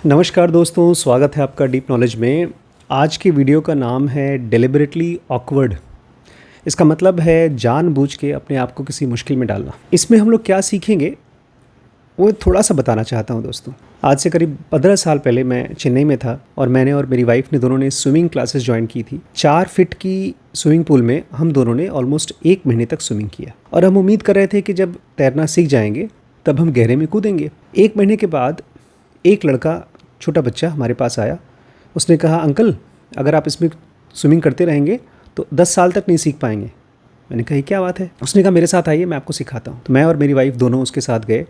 नमस्कार दोस्तों, स्वागत है आपका डीप नॉलेज में। आज की वीडियो का नाम है डेलिबरेटली ऑकवर्ड। इसका मतलब है जानबूझ के अपने आप को किसी मुश्किल में डालना। इसमें हम लोग क्या सीखेंगे वो थोड़ा सा बताना चाहता हूँ दोस्तों। आज से करीब 15 साल पहले मैं चेन्नई में था और मैंने और मेरी वाइफ ने दोनों ने स्विमिंग क्लासेस ज्वाइन की थी। 4 फीट की स्विमिंग पूल में हम दोनों ने ऑलमोस्ट 1 महीने तक स्विमिंग किया और हम उम्मीद कर रहे थे कि जब तैरना सीख जाएंगे तब हम गहरे में कूदेंगे। 1 महीने के बाद एक लड़का, छोटा बच्चा हमारे पास आया। उसने कहा, अंकल अगर आप इसमें स्विमिंग करते रहेंगे तो 10 साल तक नहीं सीख पाएंगे। मैंने कहा क्या बात है? उसने कहा मेरे साथ आइए, मैं आपको सिखाता हूँ। तो मैं और मेरी वाइफ दोनों उसके साथ गए।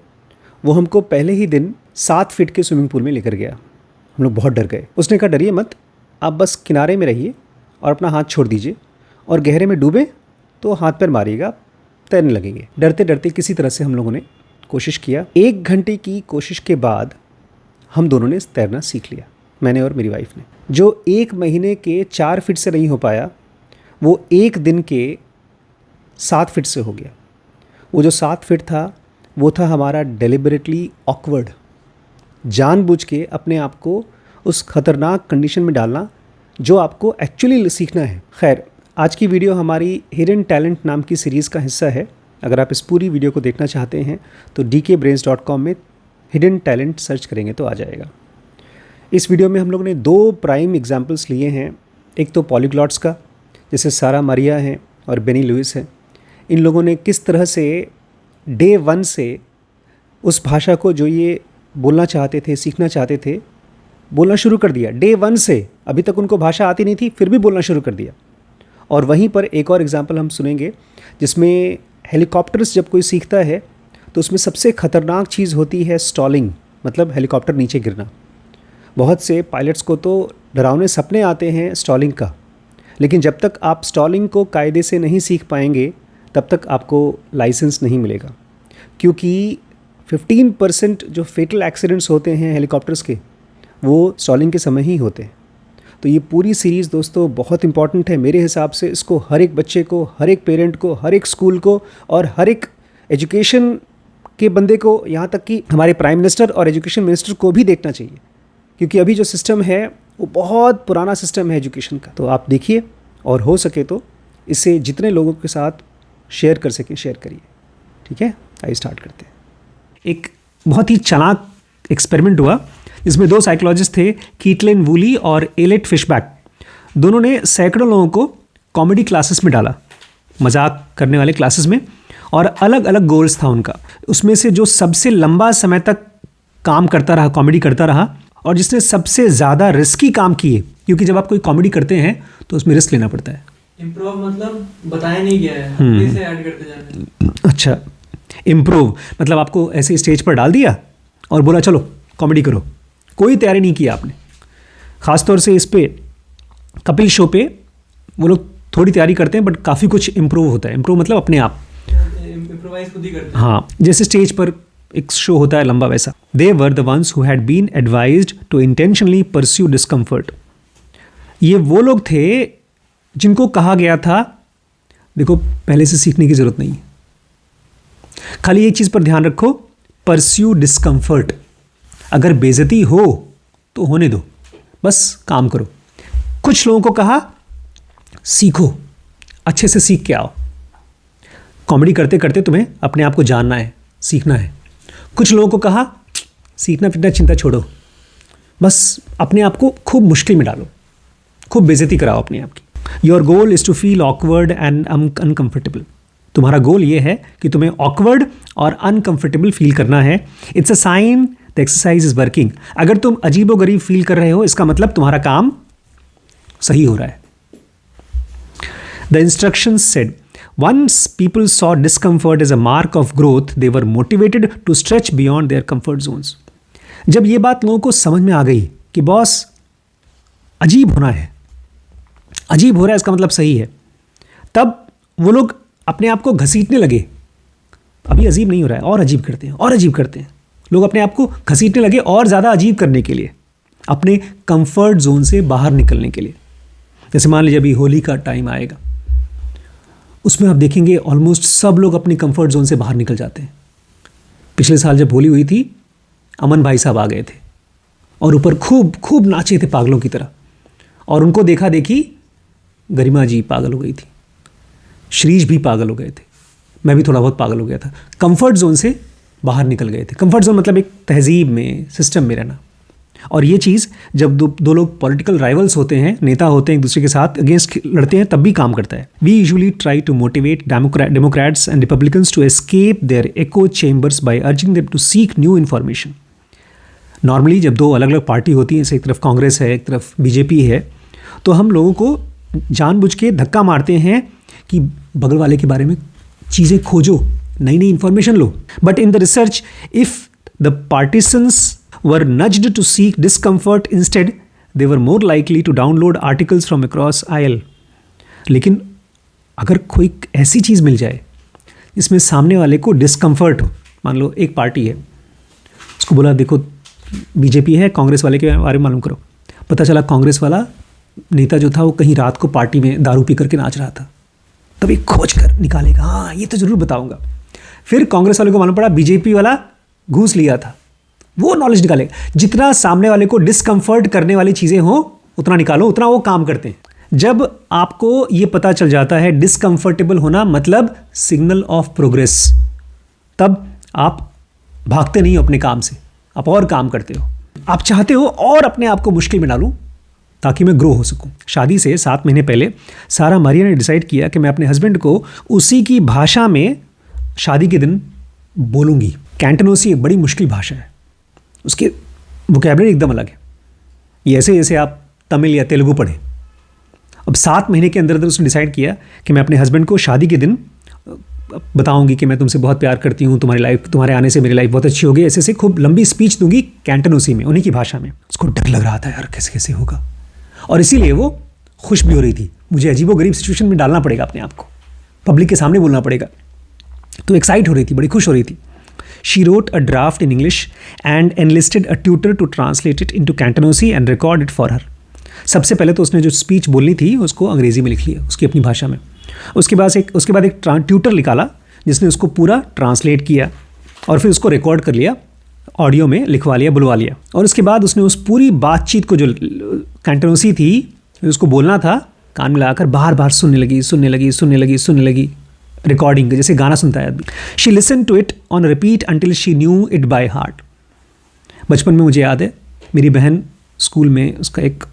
वो हमको पहले ही दिन 7 फीट के स्विमिंग पूल में लेकर गया। हम लोग बहुत डर गए। उसने कहा डरिए मत, आप बस किनारे में रहिए और अपना हाथ छोड़ दीजिए और गहरे में डूबे तो हाथ पैर मारिएगा, तैरने लगेंगे। डरते डरते किसी तरह से हम लोगों ने कोशिश किया। 1 घंटे की कोशिश के बाद हम दोनों ने तैरना सीख लिया, मैंने और मेरी वाइफ ने। जो 1 महीने के 4 फीट से नहीं हो पाया वो 1 दिन के 7 फीट से हो गया। वो जो 7 फीट था वो था हमारा डेलिबरेटली ऑकवर्ड, जानबूझ के अपने आप को उस खतरनाक कंडीशन में डालना जो आपको एक्चुअली सीखना है। खैर, आज की वीडियो हमारी हिडन टैलेंट नाम की सीरीज़ का हिस्सा है। अगर आप इस पूरी वीडियो को देखना चाहते हैं तो dkbrains.com में हिडन टैलेंट सर्च करेंगे तो आ जाएगा। इस वीडियो में हम लोग ने 2 प्राइम एग्जाम्पल्स लिए हैं। एक तो पॉलीग्लॉट्स का, जैसे सारा मरिया हैं और बेनी लुइस हैं। इन लोगों ने किस तरह से डे 1 से उस भाषा को जो ये बोलना चाहते थे, सीखना चाहते थे, बोलना शुरू कर दिया। डे 1 से अभी तक उनको भाषा आती नहीं थी, फिर भी बोलना शुरू कर दिया। और वहीं पर एक और एग्जाम्पल हम सुनेंगे जिसमें हेलीकॉप्टर्स जब कोई सीखता है तो उसमें सबसे ख़तरनाक चीज़ होती है स्टॉलिंग, मतलब हेलीकॉप्टर नीचे गिरना। बहुत से पायलट्स को तो डरावने सपने आते हैं स्टॉलिंग का, लेकिन जब तक आप स्टॉलिंग को कायदे से नहीं सीख पाएंगे तब तक आपको लाइसेंस नहीं मिलेगा। क्योंकि 15% जो फेटल एक्सीडेंट्स होते हैं हेलीकॉप्टर्स के वो स्टॉलिंग के समय ही होते हैं। तो ये पूरी सीरीज़ दोस्तों बहुत इंपॉर्टेंट है मेरे हिसाब से। इसको हर एक बच्चे को, हर एक पेरेंट को, हर एक स्कूल को और हर एक एजुकेशन के बंदे को, यहाँ तक कि हमारे प्राइम मिनिस्टर और एजुकेशन मिनिस्टर को भी देखना चाहिए। क्योंकि अभी जो सिस्टम है वो बहुत पुराना सिस्टम है एजुकेशन का। तो आप देखिए और हो सके तो इसे जितने लोगों के साथ शेयर कर सकें शेयर करिए। ठीक है, आइए स्टार्ट करते हैं। एक बहुत ही चालाक एक्सपेरिमेंट हुआ जिसमें 2 साइकोलॉजिस्ट थे, कीटलिन वूली और एलेट फिशबैक। दोनों ने सैकड़ों लोगों को कॉमेडी क्लासेस में डाला, मजाक करने वाले क्लासेस में, और अलग अलग गोल्स था उनका। उसमें से जो सबसे लंबा समय तक काम करता रहा, कॉमेडी करता रहा, और जिसने सबसे ज़्यादा रिस्की काम किए, क्योंकि जब आप कोई कॉमेडी करते हैं तो उसमें रिस्क लेना पड़ता है। इम्प्रोव मतलब बताया नहीं गया है, इसे ऐड करते जाते हैं। अच्छा, इम्प्रोव मतलब आपको ऐसे स्टेज पर डाल दिया और बोला चलो कॉमेडी करो। कोई तैयारी नहीं किया आपने। ख़ासतौर से इस पे कपिल शो पे वो लोग थोड़ी तैयारी करते हैं, बट काफ़ी कुछ इम्प्रूव होता है। इम्प्रूव मतलब अपने आप इम्प्रोवाइज खुद ही करते हैं। हाँ, जैसे स्टेज पर एक शो होता है लंबा, वैसा। They were the ones who had been advised to intentionally pursue discomfort. ये वो लोग थे जिनको कहा गया था देखो पहले से सीखने की ज़रूरत नहीं है, खाली एक चीज़ पर ध्यान रखो, परस्यू डिस्कम्फर्ट। अगर बेइज्जती हो तो होने दो, बस काम करो। कुछ लोगों को कहा सीखो, अच्छे से सीख के आओ। कॉमेडी करते करते तुम्हें अपने आप को जानना है, सीखना है। कुछ लोगों को कहा सीखना फिरना चिंता छोड़ो, बस अपने आप को खूब मुश्किल में डालो, खूब बेइज्जती कराओ अपने आप की। Your goal is to feel awkward and uncomfortable. तुम्हारा गोल ये है कि तुम्हें ऑकवर्ड और अनकम्फर्टेबल फील करना है। It's a sign the exercise is working. अगर तुम अजीबोगरीब फील कर रहे हो, इसका मतलब तुम्हारा काम सही हो रहा है। The instructions said once people saw discomfort as a mark of growth, they were motivated to stretch beyond their comfort zones. जब ये बात लोगों को समझ में आ गई कि बॉस अजीब होना है, अजीब हो रहा है इसका मतलब सही है, तब वो लोग अपने आप को घसीटने लगे। अभी अजीब नहीं हो रहा है, और अजीब करते हैं, और अजीब करते हैं। लोग अपने आप को घसीटने लगे और ज़्यादा अजीब करने के लिए, अपने कंफर्ट जोन से बाहर निकलने के लिए। जैसे मान लीजिए अभी होली का टाइम आएगा, उसमें आप देखेंगे ऑलमोस्ट सब लोग अपनी कंफर्ट जोन से बाहर निकल जाते हैं। पिछले साल जब होली हुई थी, अमन भाई साहब आ गए थे, और ऊपर खूब खूब नाचे थे पागलों की तरह। और उनको देखा देखी गरिमा जी पागल हो गई थी, श्रीज भी पागल हो गए थे, मैं भी थोड़ा बहुत पागल हो गया था। कंफर्ट जोन से बाहर निकल गए थे। कंफर्ट जोन मतलब एक तहजीब में, सिस्टम में रहना। और ये चीज़ जब दो लोग पॉलिटिकल राइवल्स होते हैं, नेता होते हैं, एक दूसरे के साथ अगेंस्ट लड़ते हैं, तब भी काम करता है। We usually try to motivate Democrats and Republicans to escape their echo chambers by urging them to seek new information. Normally जब दो अलग अलग पार्टी होती हैं, जैसे एक तरफ कांग्रेस है, एक तरफ बीजेपी है, तो हम लोगों को जानबूझ के धक्का मारते हैं कि बगल वाले के बारे में चीज़ें खोजो, नई नई इन्फॉर्मेशन लो। But in the research, if the partisans were nudged to seek discomfort instead, they were more likely to download articles from across aisle. लेकिन अगर कोई ऐसी चीज़ मिल जाए जिसमें सामने वाले को डिस्कम्फर्ट हो, मान लो एक पार्टी है, उसको बोला देखो बीजेपी है, कांग्रेस वाले के बारे में मालूम करो। पता चला कांग्रेस वाला नेता जो था वो कहीं रात को पार्टी में दारू पी करके नाच रहा था, तभी खोज कर निकालेगा, हाँ ये तो ज़रूर बताऊँगा। फिर कांग्रेस वाले को मालूम पड़ा बीजेपी वाला घूस लिया था, वो नॉलेज निकालेगा। जितना सामने वाले को डिस्कम्फर्ट करने वाली चीज़ें हो उतना निकालो, उतना वो काम करते हैं। जब आपको ये पता चल जाता है डिस्कम्फर्टेबल होना मतलब सिग्नल ऑफ प्रोग्रेस, तब आप भागते नहीं हो अपने काम से, आप और काम करते हो। आप चाहते हो और अपने आप को मुश्किल में डालूं ताकि मैं ग्रो हो सकूं। शादी से 7 महीने पहले सारा मारिया ने डिसाइड किया कि मैं अपने हस्बैंड को उसी की भाषा में शादी के दिन बोलूँगी। कैंटनोसी एक बड़ी मुश्किल भाषा है, उसके वोकैबुलरी एकदम अलग है। ये ऐसे जैसे आप तमिल या तेलुगु पढ़ें। अब 7 महीने के अंदर उसने डिसाइड किया कि मैं अपने हस्बैंड को शादी के दिन बताऊंगी कि मैं तुमसे बहुत प्यार करती हूँ, तुम्हारे आने से मेरी लाइफ बहुत अच्छी होगी, ऐसे खूब लंबी स्पीच दूंगी कैंटनोसी में, उन्हीं की भाषा में। उसको डर लग रहा था यार कैसे कैसे होगा, और इसीलिए वो खुश भी हो रही थी। मुझे अजीबोगरीब सिचुएशन में डालना पड़ेगा अपने आप को, पब्लिक के सामने बोलना पड़ेगा, तो एक्साइट हो रही थी, बड़ी खुश हो रही थी। She wrote a draft in English and enlisted a tutor to translate it into Cantonese and record it for her. सबसे पहले तो उसने जो स्पीच बोलनी थी उसको अंग्रेज़ी में लिख लिया, उसकी अपनी भाषा में। उसके बाद एक ट्यूटर निकाला जिसने उसको पूरा ट्रांसलेट किया और फिर उसको रिकॉर्ड कर लिया, ऑडियो में लिखवा लिया, बुलवा लिया। और उसके बाद उसने उस पूरी बातचीत को जो कैंटोनेसी थी उसको बोलना था, कान में लगाकर बार बार सुनने लगी रिकॉर्डिंग, जैसे गाना सुनता है आदमी। She listen to it on repeat until she knew it by heart. बचपन में मुझे याद है मेरी बहन स्कूल में उसका एक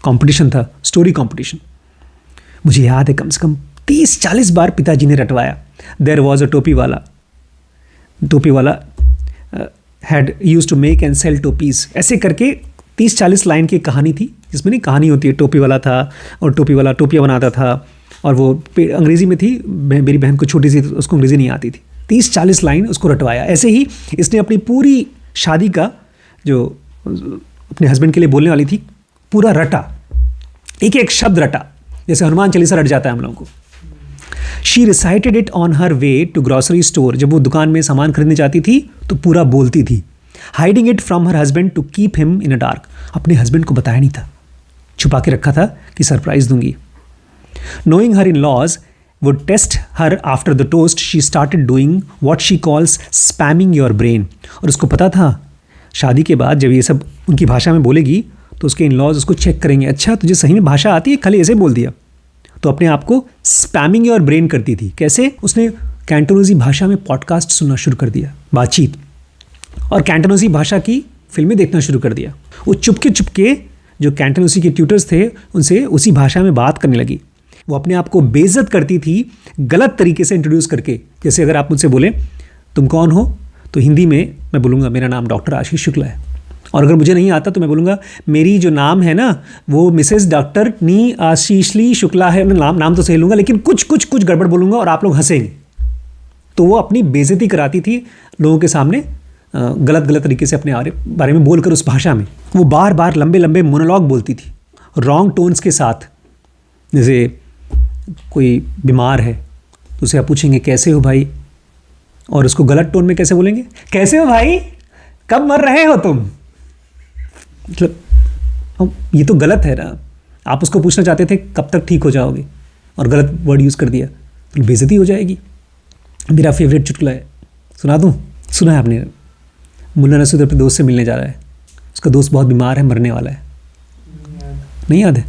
कंपटीशन था, स्टोरी कंपटीशन। मुझे याद है कम से कम 30-40 बार पिताजी ने रटवाया। There was a topi wala had use to make and sell टोपीज। ऐसे करके 30-40 लाइन की कहानी थी, जिसमें नहीं कहानी होती है, टोपी वाला था और टोपी वाला टोपियाँ बनाता था, और वो अंग्रेज़ी में थी। मेरी बहन को छोटी सी उसको अंग्रेज़ी नहीं आती थी। 30-40 लाइन उसको रटवाया। ऐसे ही इसने अपनी पूरी शादी का जो अपने हस्बैंड के लिए बोलने वाली थी पूरा रटा, एक एक शब्द रटा, जैसे हनुमान चालीसा रट जाता है हम लोगों को। She recited it on her way to grocery store. जब वो दुकान में सामान खरीदने जाती थी तो पूरा बोलती थी। Hiding it from her husband to keep him in a dark. अपने हस्बैंड को बताया नहीं था, छुपा के रखा था कि सरप्राइज दूंगी। Knowing her in-laws would test her after the toast, she started doing what she calls spamming your brain. और उसको पता था शादी के बाद जब ये सब उनकी भाषा में बोलेगी तो उसके इन-लॉज उसको चेक करेंगे, अच्छा तुझे सही में भाषा आती है, खाली ऐसे बोल दिया। तो अपने आप को स्पैमिंग योर ब्रेन करती थी। कैसे? उसने कैंटोनेसी भाषा में पॉडकास्ट सुनना शुरू कर दिया, बातचीत, और कैंटोनेसी भाषा की फिल्में देखना शुरू कर दिया। वो चुपके जो कैंटोनेसी के ट्यूटर्स थे उनसे उसी भाषा में बात करने लगी। वो अपने आप को बेइज्जत करती थी गलत तरीके से इंट्रोड्यूस करके। जैसे अगर आप मुझसे बोलें तुम कौन हो, तो हिंदी में मैं बोलूँगा मेरा नाम डॉक्टर आशीष शुक्ला है, और अगर मुझे नहीं आता तो मैं बोलूँगा मेरी जो नाम है ना वो मिसेस डॉक्टर नी आशीषली शुक्ला है। मैं नाम तो सही लूँगा लेकिन कुछ गड़बड़ बोलूँगा और आप लोग हंसेंगे। तो वो अपनी बेइज्जती कराती थी लोगों के सामने, गलत तरीके से अपने बारे में बोलकर उस भाषा में। वो बार बार लंबे मोनोलॉग बोलती थी रॉन्ग टोन्स के साथ। जैसे कोई बीमार है तो उसे आप पूछेंगे कैसे हो भाई, और उसको गलत टोन में कैसे बोलेंगे, कैसे हो भाई, कब मर रहे हो तुम। मतलब ये तो गलत है ना। आप उसको पूछना चाहते थे कब तक ठीक हो जाओगे और गलत वर्ड यूज़ कर दिया तो बेइज्जती हो जाएगी। मेरा फेवरेट चुटकुला है, सुना दूँ? सुना है आपने? मुन्ना नसूद अपने दोस्त से मिलने जा रहा है, उसका दोस्त बहुत बीमार है, मरने वाला है, नहीं याद है?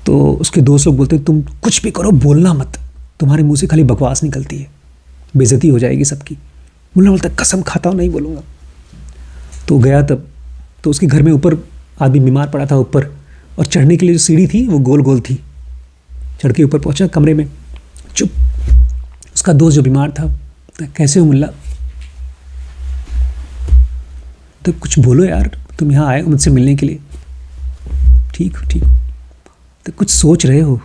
तो उसके दोस्त लोग बोलते तुम कुछ भी करो बोलना मत, तुम्हारे मुंह से खाली बकवास निकलती है, बेइज्जती हो जाएगी सबकी। मुन्ना बोलता कसम खाता हूँ नहीं बोलूँगा। तो गया तब, तो उसके घर में ऊपर आदमी बीमार पड़ा था ऊपर, और चढ़ने के लिए जो सीढ़ी थी वो गोल गोल थी। चढ़ के ऊपर पहुँचा कमरे में, चुप। उसका दोस्त जो बीमार था, कैसे हो मुल्ला? तो कुछ बोलो यार, तुम यहाँ आए मुझसे मिलने के लिए। ठीक हो, ठीक हो। तो कुछ सोच रहे हो,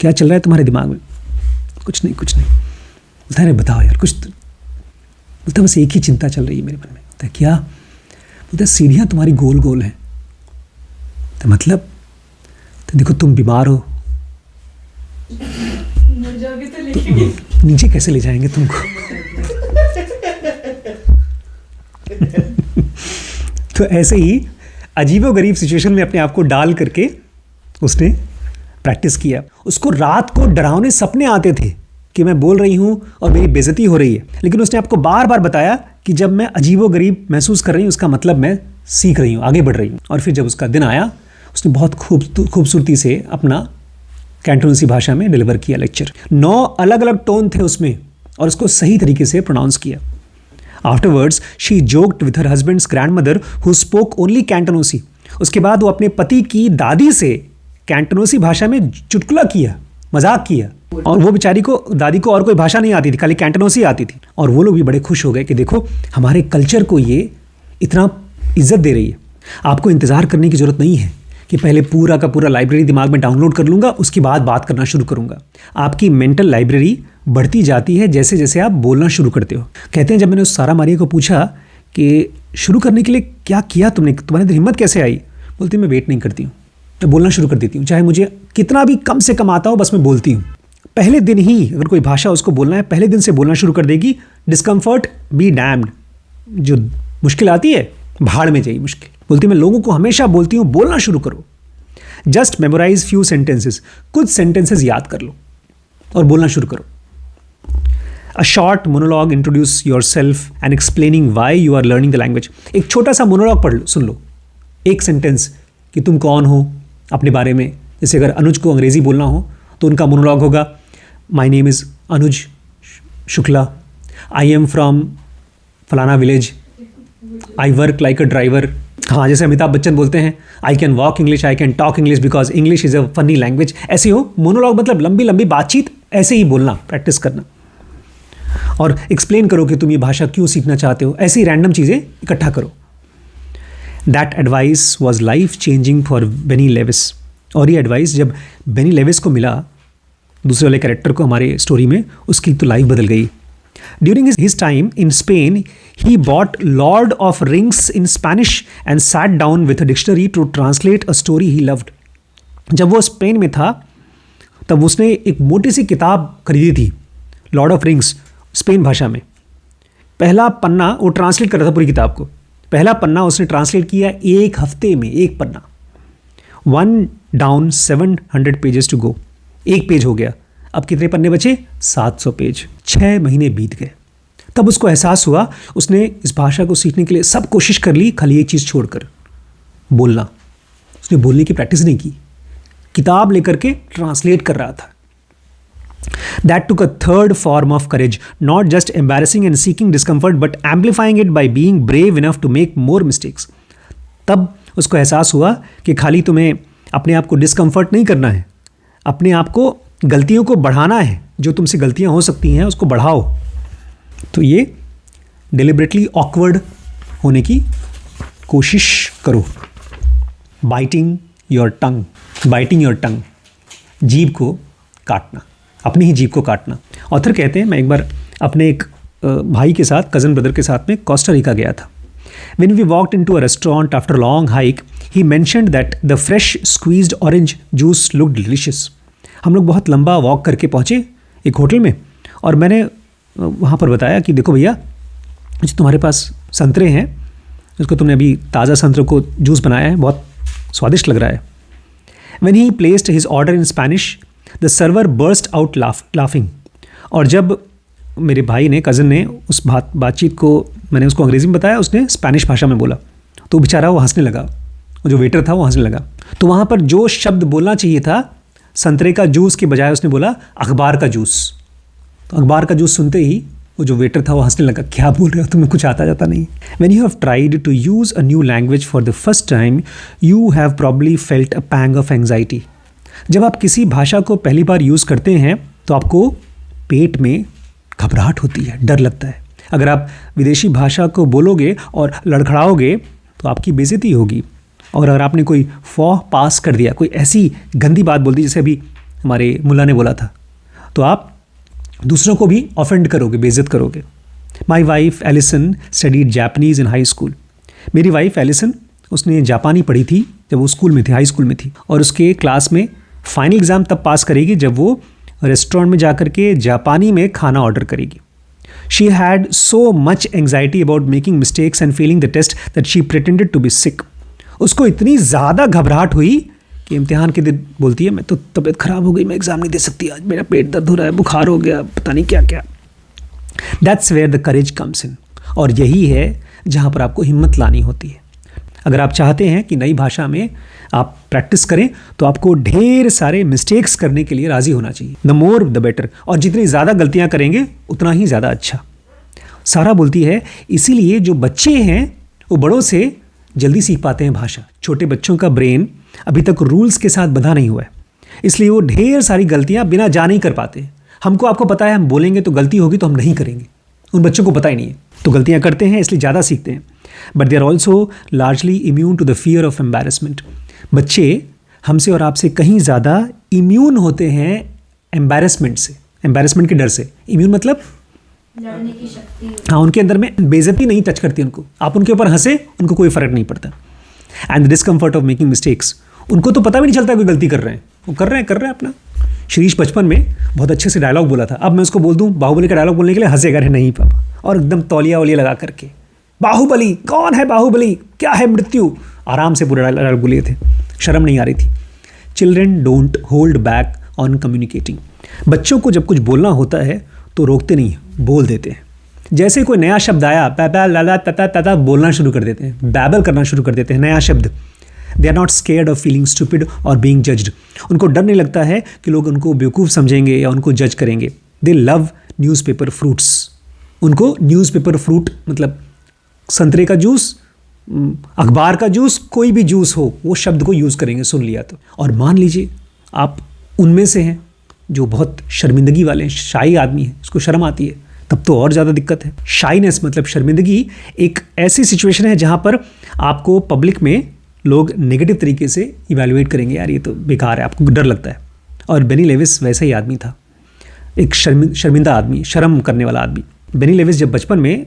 क्या चल रहा है तुम्हारे दिमाग में? कुछ नहीं, कुछ नहीं। बोलता है बताओ यार कुछ तो। बोलता बस एक ही चिंता चल रही है मेरे मन में। बोलता क्या? बोलता सीढ़ियाँ तुम्हारी गोल गोल हैं। तो मतलब? तो देखो तुम बीमार हो, नीचे कैसे ले जाएंगे तुमको? तो ऐसे ही अजीबोगरीब सिचुएशन में अपने आप को डाल करके उसने प्रैक्टिस किया। उसको रात को डरावने सपने आते थे कि मैं बोल रही हूँ और मेरी बेइज्जती हो रही है, लेकिन उसने आपको बार बार बताया कि जब मैं अजीबोगरीब महसूस कर रही हूँ उसका मतलब मैं सीख रही हूँ, आगे बढ़ रही हूँ। और फिर जब उसका दिन आया, उसने बहुत खूबसूरती से अपना कैंटोनेसी भाषा में डिलीवर किया लेक्चर। 9 अलग अलग टोन थे उसमें, और उसको सही तरीके से प्रोनाउंस किया। Afterwards she joked with her husband's grandmother who spoke only Cantonese. उसके बाद वो अपने पति की दादी से कैंटोनेसी भाषा में चुटकुला किया, मजाक किया, और वो बेचारी को, दादी को और कोई भाषा नहीं आती थी, खाली कैंटोनेसी आती थी। और वो लोग भी बड़े खुश हो गए कि देखो हमारे कल्चर को ये इतना इज्जत दे रही है। आपको इंतज़ार करने की ज़रूरत नहीं है कि पहले पूरा का पूरा लाइब्रेरी दिमाग में डाउनलोड कर लूँगा, उसके बाद बात करना शुरू करूँगा। आपकी मेंटल लाइब्रेरी बढ़ती जाती है जैसे जैसे आप बोलना शुरू करते हो। कहते हैं जब मैंने उस सारा मारिया को पूछा कि शुरू करने के लिए क्या किया तुमने, तुम्हारे अंदर हिम्मत कैसे आई? बोलती मैं वेट नहीं करती हूँ, मैं बोलना शुरू कर देती हूँ, चाहे मुझे कितना भी कम से कम आता हो, बस मैं बोलती हूँ। पहले दिन ही अगर कोई भाषा उसको बोलना है, पहले दिन से बोलना शुरू कर देगी। डिस्कम्फर्ट बी डैम्ड, जो मुश्किल आती है भाड़ में जाइए मुश्किल। बोलती मैं लोगों को हमेशा बोलती हूँ बोलना शुरू करो, जस्ट मेमोराइज फ्यू सेंटेंसेस, कुछ सेंटेंसेस याद कर लो और बोलना शुरू करो। A short monologue introduce yourself and explaining why you are learning the language. एक छोटा सा मोनोलॉग पढ़ लो, सुन लो, एक सेंटेंस कि तुम कौन हो अपने बारे में। जैसे अगर अनुज को अंग्रेज़ी बोलना हो तो उनका मोनोलॉग होगा, my name is Anuj Shukla, I am from falana village, I work like a driver. हाँ, जैसे अमिताभ बच्चन बोलते हैं, I can walk English, I can talk English because English is a funny language. ऐसे हो मोनोलॉग, मतलब लंबी लंबी बातचीत, ऐसे ही बोलना प्रैक्टिस करना, और एक्सप्लेन करो कि तुम ये भाषा क्यों सीखना चाहते हो। ऐसी रैंडम चीज़ें इकट्ठा करो। That advice was life changing for Benny Lewis. और ये एडवाइस जब बेनी लेविस को मिला, दूसरे वाले कैरेक्टर को हमारे स्टोरी में, उसकी तो लाइफ बदल गई। During his time in Spain, he bought Lord of Rings in Spanish and sat down with a dictionary to translate a story he loved. जब वो स्पेन में था तब उसने एक मोटी सी किताब खरीदी थी, लॉर्ड ऑफ रिंग्स, स्पेन भाषा में। पहला पन्ना वो ट्रांसलेट कर रहा था पूरी किताब को। पहला पन्ना उसने ट्रांसलेट किया एक हफ्ते में, एक पन्ना। 1 down 700 pages to go। एक पेज हो गया। अब कितने पन्ने बचे? 700 पेज। 6 महीने बीत गए। तब उसको एहसास हुआ, उसने इस भाषा को सीखने के लिए सब कोशिश कर ली, खाली एक चीज़ छोड़कर, बोलना। उसने बोलने की प्रैक्टिस नहीं की, किताब लेकर के ट्रांसलेट कर रहा था। That took a third form of courage, not just embarrassing and seeking discomfort, but amplifying it by being brave enough to make more mistakes। तब उसको एहसास हुआ कि खाली तुम्हें अपने आप को डिस्कम्फर्ट नहीं करना है, अपने आप को गलतियों को बढ़ाना है। जो तुमसे गलतियां हो सकती हैं उसको बढ़ाओ। तो ये डिलिबरेटली ऑकवर्ड होने की कोशिश करो। Biting your tongue, biting your tongue, जीभ को काटना, अपनी ही जीभ को काटना। ऑथर कहते हैं, मैं एक बार अपने एक भाई के साथ, कज़न ब्रदर के साथ में कोस्टा रिका गया था। When we walked into a restaurant after a long hike, he mentioned that the fresh squeezed orange juice looked delicious। हम लोग बहुत लंबा वॉक करके पहुँचे एक होटल में, और मैंने वहाँ पर बताया कि देखो भैया, जो तुम्हारे पास संतरे हैं, उसको तुमने अभी ताज़ा संतरे को जूस बनाया है, बहुत स्वादिष्ट लग रहा है। When he placed his order in Spanish, the server burst out laughing। और जब मेरे भाई ने, कज़न ने, उस बातचीत को मैंने उसको अंग्रेज़ी में बताया, उसने स्पेनिश भाषा में बोला, तो बेचारा वो हंसने लगा, वो जो वेटर था वो हंसने लगा। तो वहाँ पर जो शब्द बोलना चाहिए था संतरे का जूस के बजाय उसने बोला अखबार का जूस। तो अखबार का जूस सुनते ही वो जो वेटर था वो हंसने लगा, क्या बोल रहे हो, तुम्हें कुछ आता जाता नहीं। When you have tried to use a new language for the first time, you have probably felt a pang of anxiety. जब आप किसी भाषा को पहली बार यूज़ करते हैं तो आपको पेट में घबराहट होती है, डर लगता है। अगर आप विदेशी भाषा को बोलोगे और लड़खड़ाओगे तो आपकी बेइज्जती होगी। और अगर आपने कोई फौह पास कर दिया, कोई ऐसी गंदी बात बोल दी जैसे अभी हमारे मुल्ला ने बोला था, तो आप दूसरों को भी ऑफेंड करोगे, बेइज्जत करोगे। My wife Alison studied Japanese in high school. मेरी वाइफ एलिसन, उसने जापानी पढ़ी थी जब वो स्कूल में थी, हाई स्कूल में थी, और उसके क्लास में फाइनल एग्ज़ाम तब पास करेगी जब वो रेस्टोरेंट में जाकर के जापानी में खाना ऑर्डर करेगी। She had so much anxiety about making mistakes and failing the test that she pretended to be sick. उसको इतनी ज़्यादा घबराहट हुई कि इम्तिहान के दिन बोलती है मैं तो तबीयत ख़राब हो गई, मैं एग्ज़ाम नहीं दे सकती आज, मेरा पेट दर्द हो रहा है, बुखार हो गया, पता नहीं क्या क्या। That's where the courage comes in. और यही है जहाँ पर आपको हिम्मत लानी होती है। अगर आप चाहते हैं कि नई भाषा में आप प्रैक्टिस करें तो आपको ढेर सारे मिस्टेक्स करने के लिए राज़ी होना चाहिए। The more the better. और जितनी ज़्यादा गलतियाँ करेंगे उतना ही ज़्यादा अच्छा। सारा बोलती है इसीलिए जो बच्चे हैं वो बड़ों से जल्दी सीख पाते हैं भाषा। छोटे बच्चों का ब्रेन अभी तक रूल्स के साथ बंधा नहीं हुआ है, इसलिए वो ढेर सारी गलतियाँ बिना जाने ही कर पाते हैं। हमको आपको पता है हम बोलेंगे तो गलती होगी तो हम नहीं करेंगे, उन बच्चों को पता ही नहीं है, तो गलतियाँ करते हैं इसलिए ज़्यादा सीखते हैं। But they are also largely immune to the fear of embarrassment. बच्चे हमसे और आपसे कहीं ज़्यादा इम्यून होते हैं एम्बेरसमेंट से, एम्बेरसमेंट के डर से। इम्यून मतलब लड़ने की शक्ति। हाँ, उनके अंदर में बेइज्जती नहीं टच करती उनको। आप उनके ऊपर हंसे उनको कोई फ़र्क नहीं पड़ता। And the discomfort of making mistakes, उनको तो पता भी नहीं चलता कोई गलती कर रहे हैं, वो कर रहे हैं अपना। शिरीष बचपन में बहुत अच्छे से डायलॉग बोला था, अब मैं उसको बोल दूँ बाहुबली का डायलॉग बोलने के लिए हंसेगा, अरे नहीं पापा, और एकदम तौलिया वौलिया लगा करके बाहुबली कौन है, बाहुबली क्या है मृत्यु, आराम से पूरा डायलॉग बोले थे, शर्म नहीं आ रही थी। Children don't hold back on communicating. बच्चों को जब कुछ बोलना होता है तो रोकते नहीं, बोल देते हैं। जैसे कोई नया शब्द आया पैपा लाला तता तता बोलना शुरू कर देते हैं, बैबल करना शुरू कर देते हैं नया शब्द। They are not scared of feeling stupid और बीइंग जज्ड। उनको डर नहीं लगता है कि लोग उनको बेवकूफ़ समझेंगे या उनको जज करेंगे। दे लव न्यूज़पेपर फ्रूट्स। उनको न्यूज़पेपर फ्रूट मतलब संतरे का जूस, अखबार का जूस, कोई भी जूस हो वो शब्द को यूज़ करेंगे सुन लिया तो। और मान लीजिए आप उनमें से हैं जो बहुत शर्मिंदगी वाले हैं, शाई आदमी है, उसको शर्म आती है, तब तो और ज़्यादा दिक्कत है। शाइनेस मतलब शर्मिंदगी एक ऐसी सिचुएशन है जहाँ पर आपको पब्लिक में लोग नेगेटिव तरीके से इवैल्यूएट करेंगे, यार ये तो बेकार है, आपको डर लगता है। और बेनी लेविस वैसा ही आदमी था, एक शर्मिंदा आदमी, शर्म करने वाला आदमी। बेनी लेविस जब बचपन में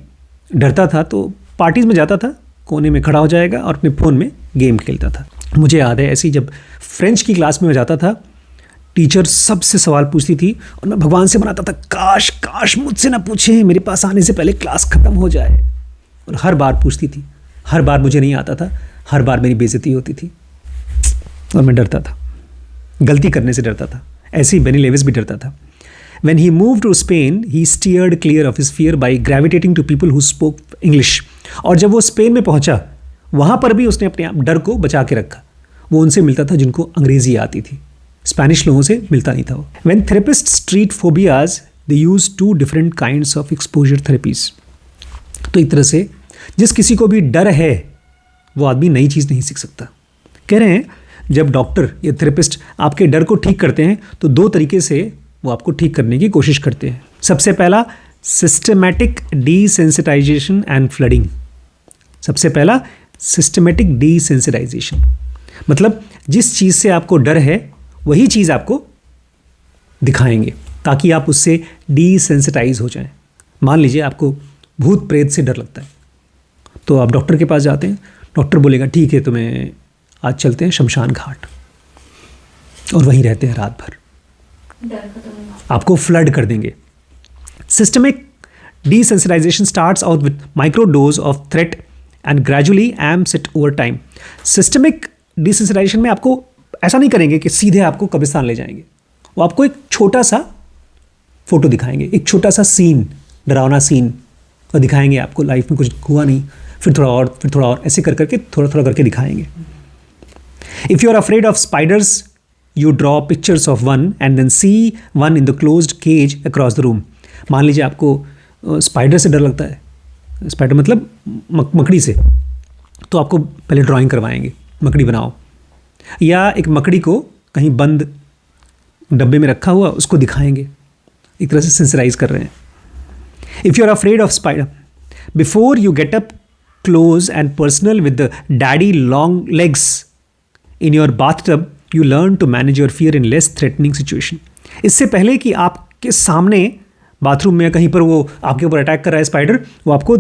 डरता था तो पार्टीज़ में जाता था, कोने में खड़ा हो जाएगा और अपने फ़ोन में गेम खेलता था। मुझे याद है ऐसी जब फ्रेंच की क्लास में जाता था, टीचर सबसे सवाल पूछती थी और मैं भगवान से मनाता था काश काश मुझसे ना पूछे, मेरे पास आने से पहले क्लास ख़त्म हो जाए। और हर बार पूछती थी, हर बार मुझे नहीं आता था, हर बार मेरी बेइज्जती होती थी और मैं डरता था, गलती करने से डरता था। ऐसे ही बेनी लेविस भी डरता था। When he moved to Spain, he steered clear of his fear by gravitating to people who spoke English. और जब वो स्पेन में पहुंचा वहाँ पर भी उसने अपने आप डर को बचा के रखा। वो उनसे मिलता था जिनको अंग्रेज़ी आती थी, स्पेनिश लोगों से मिलता नहीं था वो। When therapists treat phobias, they use two different kinds of exposure therapies. तो एक तरह से जिस किसी को भी डर है वो आदमी नई चीज़ नहीं सीख सकता। कह रहे हैं जब डॉक्टर या थेरेपिस्ट आपके डर को ठीक करते हैं तो दो तरीके से वो आपको ठीक करने की कोशिश करते हैं। सबसे पहला सिस्टमैटिक डीसेंसिटाइजेशन एंड फ्लडिंग। सबसे पहला सिस्टमैटिक डीसेंसिटाइजेशन मतलब जिस चीज़ से आपको डर है वही चीज़ आपको दिखाएंगे ताकि आप उससे डीसेंसिटाइज हो जाएं। मान लीजिए आपको भूत प्रेत से डर लगता है तो आप डॉक्टर के पास जाते हैं, डॉक्टर बोलेगा ठीक है तुम्हें आज चलते हैं शमशान घाट, और वहीं रहते हैं रात भर, आपको फ्लड कर देंगे। Systemic desensitisation starts out with micro dose of threat and gradually amps it over time. Systemic desensitisation में आपको ऐसा नहीं करेंगे कि सीधे आपको कब्रिस्तान ले जाएंगे, वो आपको एक छोटा सा फोटो दिखाएंगे, एक छोटा सा सीन, डरावना सीन, और दिखाएंगे आपको लाइफ में कुछ हुआ नहीं, फिर थोड़ा और, फिर थोड़ा और, ऐसे कर करके थोड़ा थोड़ा करके दिखाएंगे. If you are afraid of spiders, you draw pictures of one and then see one in the closed cage across the room. मान लीजिए आपको स्पाइडर से डर लगता है, स्पाइडर मतलब मकड़ी से, तो आपको पहले ड्राइंग करवाएंगे, मकड़ी बनाओ, या एक मकड़ी को कहीं बंद डब्बे में रखा हुआ उसको दिखाएंगे, एक तरह से सेंसराइज कर रहे हैं. If you are afraid of spider, before you get up close and personal with the daddy long legs in your bathtub, you learn to manage your fear in less threatening situation. इससे पहले कि आपके सामने bathroom में कहीं पर वो आपके ऊपर अटैक कर रहा है स्पाइडर, वो आपको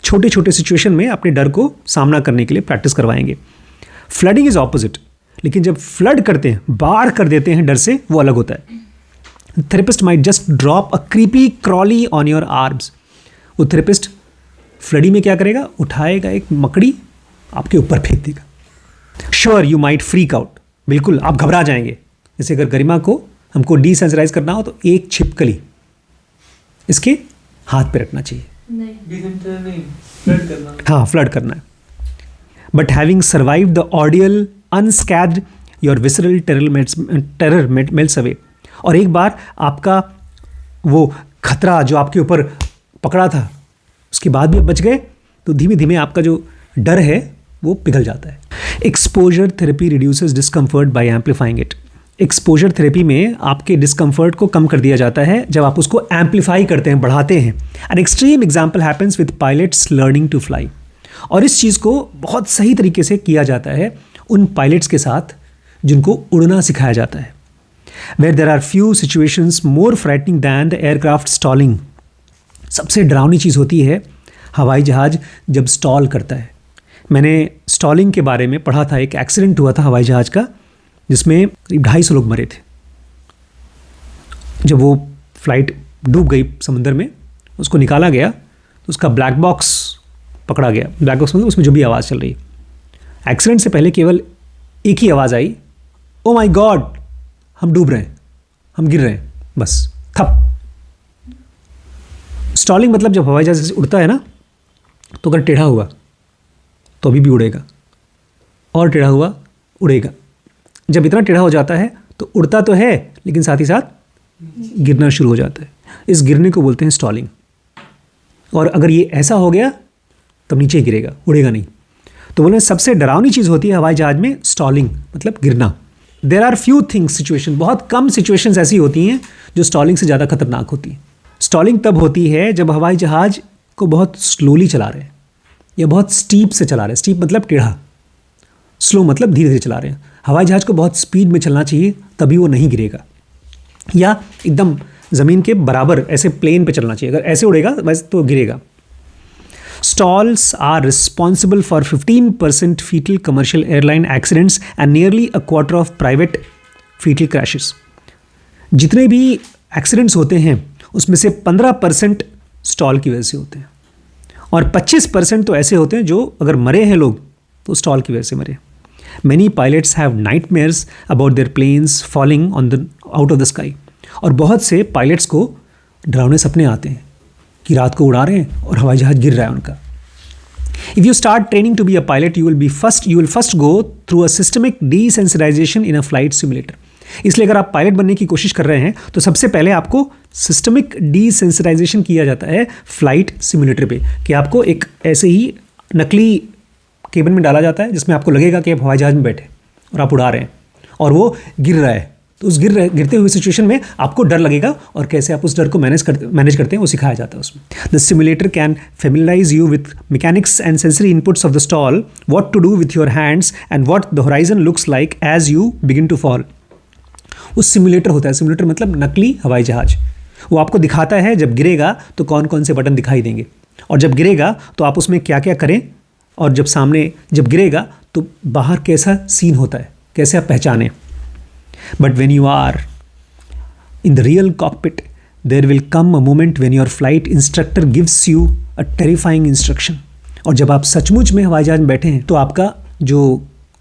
छोटे छोटे सिचुएशन में अपने डर को सामना करने के लिए प्रैक्टिस करवाएंगे. Flooding is opposite. लेकिन जब फ्लड करते हैं, बाढ़ कर देते हैं डर से, वो अलग होता है. Therapist might just drop a creepy Crawley on your arms. वो थेरेपिस्ट फ्लडी में क्या करेगा, उठाएगा एक मकड़ी आपके ऊपर फेंक देगा. Sure you might freak out. बिल्कुल आप घबरा जाएंगे. जैसे अगर गरिमा को हमको डिसेंसराइज करना हो तो एक छिपकली इसके हाथ पे रखना चाहिए. नहीं, फ्लड करना. हाँ, फ्लड करना है. But having survived the ordeal unscathed, your visceral terror melts away. और एक बार आपका वो खतरा जो आपके ऊपर पकड़ा था, उसके बाद भी आप बच गए, तो धीमे धीमे आपका जो डर है वो पिघल जाता है. Exposure therapy reduces discomfort by amplifying it. Exposure therapy में आपके डिस्कम्फर्ट को कम कर दिया जाता है जब आप उसको एम्पलीफाई करते हैं, बढ़ाते हैं. An extreme example happens with pilots learning to fly. और इस चीज़ को बहुत सही तरीके से किया जाता है उन पायलट्स के साथ जिनको उड़ना सिखाया जाता है. Where there are few situations more frightening than the aircraft stalling. सबसे डरावनी चीज़ होती है हवाई जहाज़ जब स्टॉल करता है. मैंने स्टॉलिंग के बारे में पढ़ा था. एक एक्सीडेंट हुआ था हवाई जहाज़ का जिसमें करीब 250 लोग मरे थे. जब वो फ्लाइट डूब गई समुद्र में, उसको निकाला गया तो उसका ब्लैक बॉक्स पकड़ा गया. ब्लैक बॉक्स मतलब उसमें जो भी आवाज़ चल रही है. एक्सीडेंट से पहले केवल एक ही आवाज़ आई, ओ माई गॉड, हम डूब रहे हैं, हम गिर रहे हैं, बस थप. स्टॉलिंग मतलब जब हवाई जहाज़ उड़ता है ना, तो अगर टेढ़ा हुआ तो अभी भी उड़ेगा, और टेढ़ा हुआ उड़ेगा. जब इतना टेढ़ा हो जाता है तो उड़ता तो है लेकिन साथ ही साथ गिरना शुरू हो जाता है. इस गिरने को बोलते हैं स्टॉलिंग. और अगर ये ऐसा हो गया तब नीचे ही गिरेगा, उड़ेगा नहीं. तो बोले सबसे डरावनी चीज़ होती है हवाई जहाज में स्टॉलिंग, मतलब गिरना. There are few things situation, बहुत कम सिचुएशंस ऐसी होती हैं जो स्टॉलिंग से ज़्यादा खतरनाक होती हैं. स्टॉलिंग तब होती है जब हवाई जहाज को बहुत स्लोली चला रहे हैं या बहुत स्टीप से चला रहे हैं. स्टीप मतलब टेढ़ा, स्लो मतलब धीरे धीरे चला रहे हैं. हवाई जहाज को बहुत स्पीड में चलना चाहिए तभी वो नहीं गिरेगा, या एकदम ज़मीन के बराबर ऐसे प्लेन पे चलना चाहिए. अगर ऐसे उड़ेगा वैसे तो गिरेगा. Stalls are responsible for 15% fetal commercial airline accidents and nearly a quarter of private fetal crashes. जितने भी एक्सीडेंट्स होते हैं उसमें से 15% स्टॉल की वजह से होते हैं, और 25% तो ऐसे होते हैं जो अगर मरे हैं लोग तो स्टॉल की वजह से मरे. Many pilots have nightmares about their planes falling out of the sky. और बहुत से पायलट्स को डरावने सपने आते हैं कि रात को उड़ा रहे हैं और हवाई जहाज गिर रहा है उनका. If you start training to be a pilot, you will first go through a systemic desensitization in a flight simulator. इसलिए अगर आप पायलट बनने की कोशिश कर रहे हैं तो सबसे पहले आपको सिस्टमिक डिसेंसिटाइजेशन किया जाता है फ्लाइट सिमुलेटर पे, कि आपको एक ऐसे ही नकली केबिन में डाला जाता है जिसमें आपको लगेगा कि आप हवाई जहाज में बैठे और आप उड़ा रहे हैं और वो गिर रहा है. तो उस गिरते हुए सिचुएशन में आपको डर लगेगा और कैसे आप उस डर को मैनेज करते हैं वो सिखाया जाता है उसमें. The simulator can familiarise you with mechanics and sensory inputs of the stall, what to do with your hands and what the horizon looks like as you begin to fall. वो simulator होता है. Simulator मतलब नकली हवाई जहाज. वो आपको दिखाता है जब गिरेगा तो कौन कौन से बटन दिखाई देंगे, और जब गिरेगा तो आप उसमें क्या क्या करें, और जब गिरेगा तो बाहर कैसा सीन होता है, कैसे आप पहचानें. But when you are in the real cockpit, there will come a moment when your flight instructor gives you a terrifying instruction. और जब आप सचमुच में हवाई जहाज में बैठे हैं तो आपका जो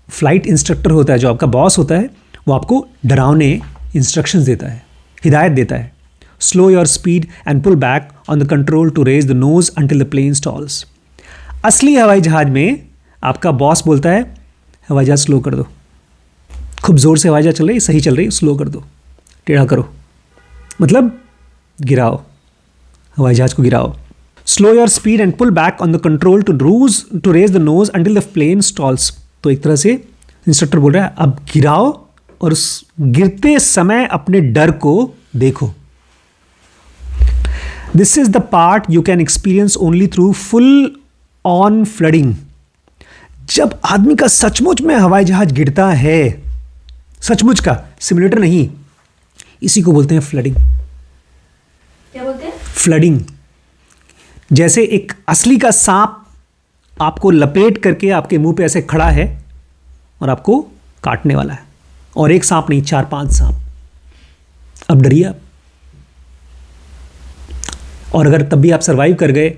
फ्लाइट इंस्ट्रक्टर होता है, जो आपका बॉस होता है, वो आपको डरावने इंस्ट्रक्शंस देता है, हिदायत देता है. Slow your speed and pull back on the control to raise the nose until the plane stalls. असली हवाई जहाज में आपका बॉस बोलता है हवाई जहाज स्लो कर दो, खूब ज़ोर से हवाई जहाज चल रही है, सही चल रही है, स्लो कर दो, टेढ़ा करो, मतलब गिराओ, हवाई जहाज को गिराओ। Slow your speed and pull back on the control to raise the nose until the plane stalls. तो एक तरह से इंस्ट्रक्टर बोल रहा है अब गिराओ और उस गिरते समय अपने डर को देखो। This is the part you can experience only through full on flooding. जब आदमी का सचमुच में हवाई जहाज गिरता है, सचमुच का, सिमुलेटर नहीं, इसी को बोलते हैं फ्लडिंग। क्या बोलते हैं? फ्लडिंग। जैसे एक असली का सांप आपको लपेट करके आपके मुंह पे ऐसे खड़ा है और आपको काटने वाला है, और एक सांप नहीं, 4-5 सांप। अब डरिए आप, और अगर तब भी आप सरवाइव कर गए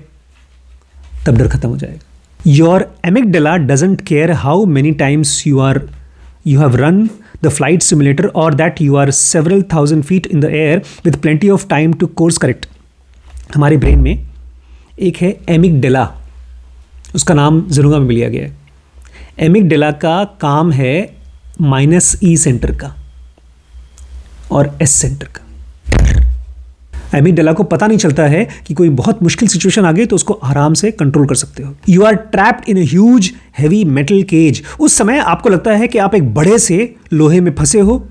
तब डर खत्म हो जाएगा। Your amygdala doesn't care how many times you have run the flight simulator और that you are several thousand feet in the air with plenty of time to course correct. हमारे ब्रेन में एक है एमिगडाला, उसका नाम ज़रूंगा में लिया गया है। एमिगडाला का काम है -E सेंटर का और S सेंटर का। एमिगडाला को पता नहीं चलता है कि कोई बहुत मुश्किल सिचुएशन आ गई तो उसको आराम से कंट्रोल कर सकते हो। You are trapped in a huge heavy metal cage. उस समय आपको लगता है कि आप एक बड़े से लोहे में फंसे हो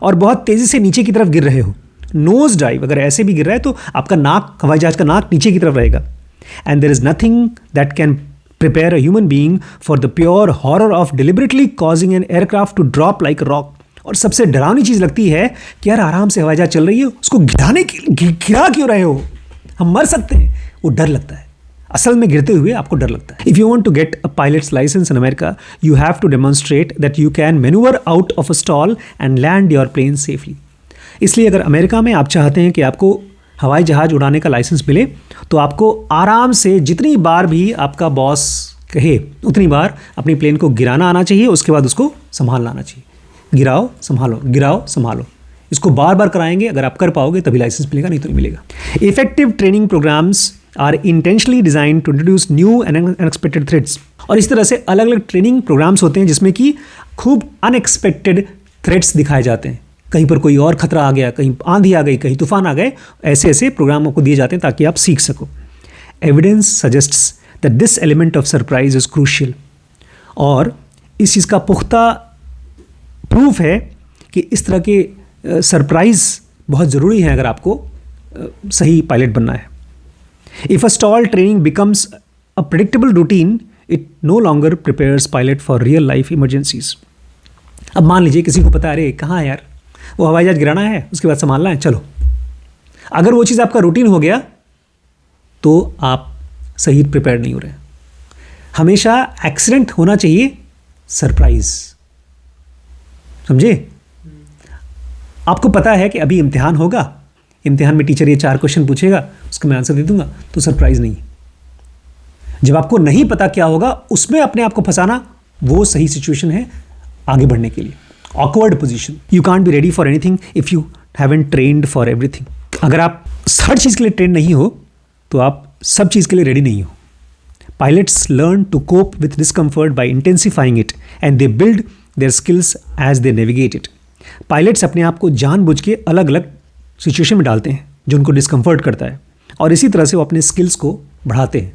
और बहुत तेज़ी से नीचे की तरफ गिर रहे हो। नोज डाइव अगर ऐसे भी गिर रहा है तो आपका नाक, हवाई जहाज का नाक नीचे की तरफ रहेगा। And there is nothing that can prepare a human being for the pure horror of deliberately causing an aircraft to drop like rock. और सबसे डरावनी चीज़ लगती है कि यार आराम से हवाई जहाज चल रही है, उसको गिरा क्यों रहे हो, हम मर सकते हैं, वो डर लगता है। असल में गिरते हुए आपको डर लगता है। If you want to get a pilot's licence in America you have to demonstrate that you can manoeuvre out of a stall and land your plane safely. इसलिए अगर अमेरिका में आप चाहते हैं कि आपको हवाई जहाज उड़ाने का लाइसेंस मिले तो आपको आराम से जितनी बार भी आपका बॉस कहे उतनी बार अपनी प्लेन को गिराना आना चाहिए, उसके बाद उसको संभालना आना चाहिए। गिराओ संभालो, गिराओ संभालो, इसको बार बार कराएंगे। अगर आप कर पाओगे तभी लाइसेंस मिलेगा, नहीं तो नहीं मिलेगा। Effective training programmes are intentionally design to introduce new and unexpected threats. और इस तरह से अलग अलग ट्रेनिंग प्रोग्राम्स होते हैं जिसमें कि खूब अनएक्सपेक्टेड थ्रेट्स दिखाए जाते हैं। कहीं पर कोई और खतरा आ गया, कहीं आंधी आ गई, कहीं तूफान आ गए, ऐसे ऐसे प्रोग्राम आपको दिए जाते हैं ताकि आप सीख सको। Evidence suggests that this element of surprise is crucial. और इस चीज़ का पुख्ता प्रूफ है कि इस तरह के सरप्राइज बहुत ज़रूरी है अगर आपको सही पायलट बनना है। If a stall training becomes a predictable routine it no longer prepares pilot for real life emergencies. अब मान लीजिए किसी को पता है अरे कहाँ है यार, वो हवाई जहाज गिराना है, उसके बाद संभालना है, चलो। अगर वो चीज़ आपका रूटीन हो गया तो आप सही प्रिपेयर नहीं हो रहे। हमेशा एक्सीडेंट होना चाहिए, सरप्राइज, समझे? आपको पता है कि अभी इम्तिहान होगा, इम्तिहान में टीचर ये 4 क्वेश्चन पूछेगा, उसका मैं आंसर दे दूंगा, तो सरप्राइज नहीं। जब आपको नहीं पता क्या होगा उसमें अपने आप को फंसाना वो सही सिचुएशन है आगे बढ़ने के लिए। Awkward position. You can't be ready for anything if you haven't trained for everything. अगर आप हर चीज़ के लिए ट्रेन नहीं हो तो आप सब चीज़ के लिए रेडी नहीं हो। Pilots learn to cope with discomfort by intensifying it and they build their skills as they navigate it. Pilots अपने आप को जानबूझ के अलग अलग सिचुएशन में डालते हैं जो उनको डिस्कम्फर्ट करता है, और इसी तरह से वो अपने स्किल्स को बढ़ाते हैं।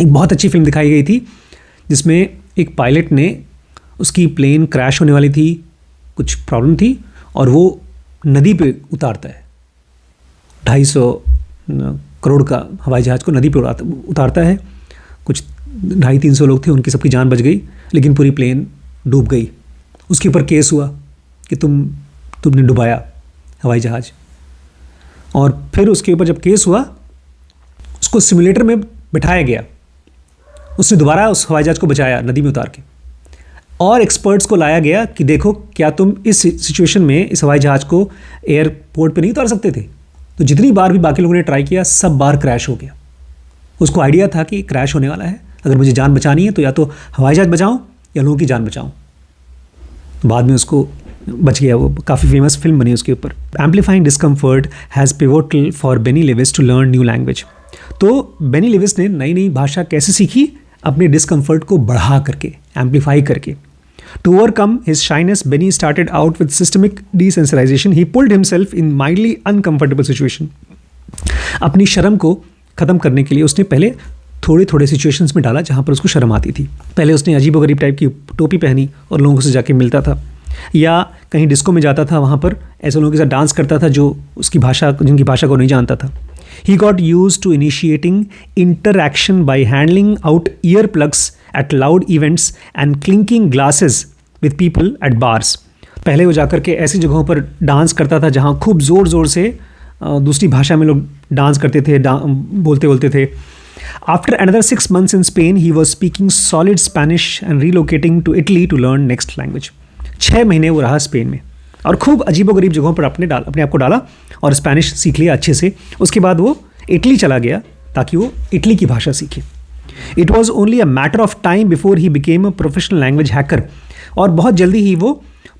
एक बहुत अच्छी फिल्म दिखाई गई थी जिसमें एक पायलट ने, उसकी प्लेन क्रैश होने वाली थी, कुछ प्रॉब्लम थी, और वो नदी पे उतारता है। 250 करोड़ का हवाई जहाज़ को नदी पे उतारता है। कुछ 250-300 लोग थे, उनकी सबकी जान बच गई, लेकिन पूरी प्लेन डूब गई। उसके ऊपर केस हुआ कि तुमने डुबाया हवाई जहाज़। और फिर उसके ऊपर जब केस हुआ उसको सिमुलेटर में बिठाया गया, उसने दोबारा उस हवाई जहाज़ को बचाया नदी में उतार के, और एक्सपर्ट्स को लाया गया कि देखो क्या तुम इस सिचुएशन में इस हवाई जहाज़ को एयरपोर्ट पे नहीं उतार सकते थे। तो जितनी बार भी बाकी लोगों ने ट्राई किया सब बार क्रैश हो गया। उसको आइडिया था कि क्रैश होने वाला है, अगर मुझे जान बचानी है तो या तो हवाई जहाज़ बचाऊं या लोगों की जान बचाऊं। बाद में उसको बच गया, वो काफ़ी फेमस फिल्म बनी उसके ऊपर। Amplifying discomfort has pivotal for Benny Lewis to learn new language. तो बेनी लिविस ने नई नई भाषा कैसे सीखी? अपने डिस्कम्फर्ट को बढ़ा करके, एम्पलीफाई करके। To overcome his shyness, Benny started out with systemic desensitization. He pulled himself in mildly uncomfortable situation. अपनी शर्म को ख़त्म करने के लिए उसने पहले थोड़े थोड़े सिचुएशंस में डाला जहाँ पर उसको शर्म आती थी। पहले उसने अजीबोगरीब टाइप की टोपी पहनी और लोगों से जाके मिलता था, या कहीं डिस्को में जाता था, वहाँ पर ऐसे लोगों के साथ डांस करता था जो उसकी भाषा, जिनकी भाषा को नहीं जानता था। He got used to initiating interaction by handing out earplugs at loud events and clinking glasses with people at bars. पहले वो जाकर के ऐसी जगहों पर डांस करता था जहाँ खूब ज़ोर ज़ोर से दूसरी भाषा में लोग डांस करते थे, बोलते थे। After another 6 months in Spain, he was speaking solid Spanish and relocating to Italy to learn next language. 6 महीने वो रहा स्पेन में और खूब अजीबोगरीब जगहों पर अपने आप को डाला और स्पेनिश सीख लिया अच्छे से। उसके बाद वो इटली चला गया ताकि वो इटली की भाषा सीखे। It was only a matter of time before he became a professional language hacker. और बहुत जल्दी ही वो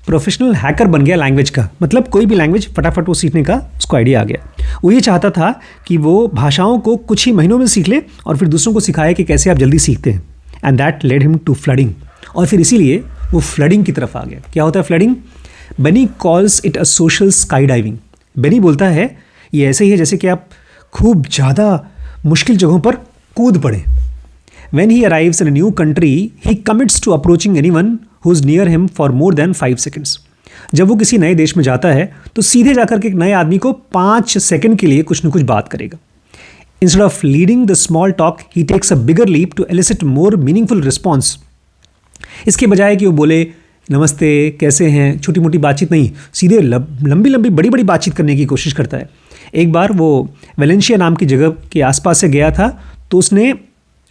प्रोफेशनल हैकर बन गया लैंग्वेज का। मतलब कोई भी लैंग्वेज फटाफट वो सीखने का उसको आइडिया आ गया। वो ये चाहता था कि वो भाषाओं को कुछ ही महीनों में सीख ले और फिर दूसरों को सिखाए कि कैसे आप जल्दी सीखते हैं। And that led him to flooding. और फिर इसीलिए वो फ्लडिंग की तरफ आ गया। क्या होता है flooding? Benny calls it a social sky diving. Benny बोलता है ये ऐसे ही है जैसे कि आप खूब ज़्यादा मुश्किल जगहों पर कूद पड़े। When he arrives in a new country, he commits to approaching anyone who's near him for more than 5 seconds. जब वो किसी नए देश में जाता है तो सीधे जाकर के एक नए आदमी को 5 सेकंड के लिए कुछ न कुछ बात करेगा। Instead of leading the small talk, he takes a bigger leap to elicit more meaningful response. इसके बजाय कि वो बोले नमस्ते कैसे हैं, छोटी मोटी बातचीत नहीं, सीधे लंबी लंबी बड़ी बड़ी बातचीत करने की कोशिश करता है। एक बार वो वेलेंशिया नाम की जगह के आसपास से गया था तो उसने